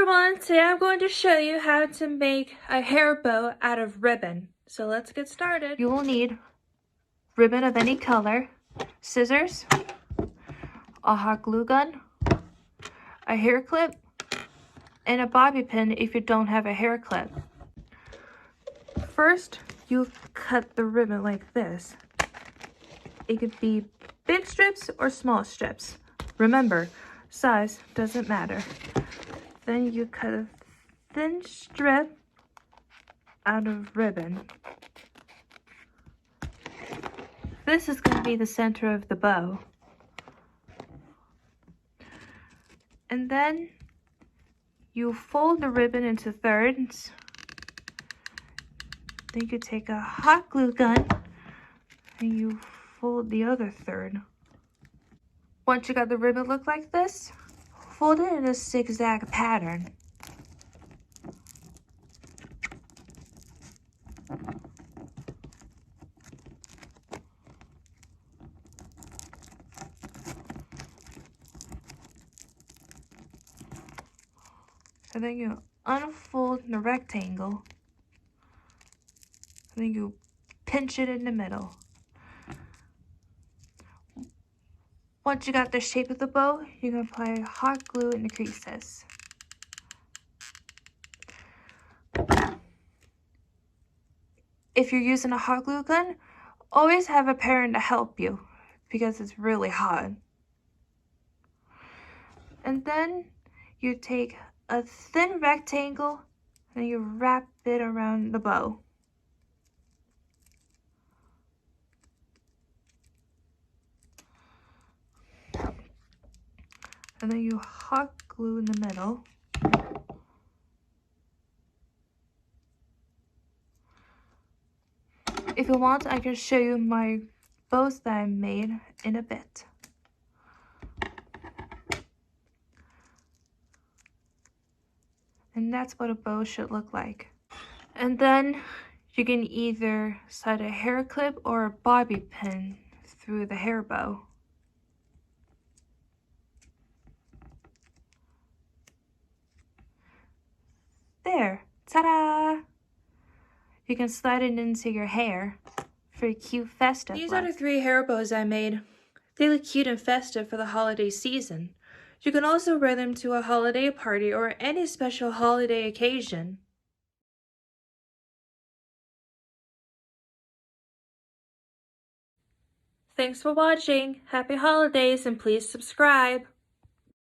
everyone, today I'm going to show you how to make a hair bow out of ribbon. So let's get started. You will need ribbon of any color, scissors, a hot glue gun, a hair clip, and a bobby pin if you don't have a hair clip. First, you cut the ribbon like this. It could be big strips or small strips. Remember, size doesn't matter. Then you cut a thin strip out of ribbon. This is going to be the center of the bow. And then you fold the ribbon into thirds. Then you take a hot glue gun and you fold the other third. Once you got the ribbon look like this, fold it in a zigzag pattern. And then you unfold the rectangle. And then you pinch it in the middle. Once you got the shape of the bow, you can apply hot glue in the creases. If you're using a hot glue gun, always have a parent to help you because it's really hot. And then you take a thin rectangle and you wrap it around the bow. And then you hot glue in the middle. If you want, I can show you my bows that I made in a bit. And that's what a bow should look like. And then you can either slide a hair clip or a bobby pin through the hair bow. There, ta-da! You can slide it into your hair for a cute festive look. These are the 3 hair bows I made. They look cute and festive for the holiday season. You can also wear them to a holiday party or any special holiday occasion. Thanks for watching. Happy holidays and please subscribe.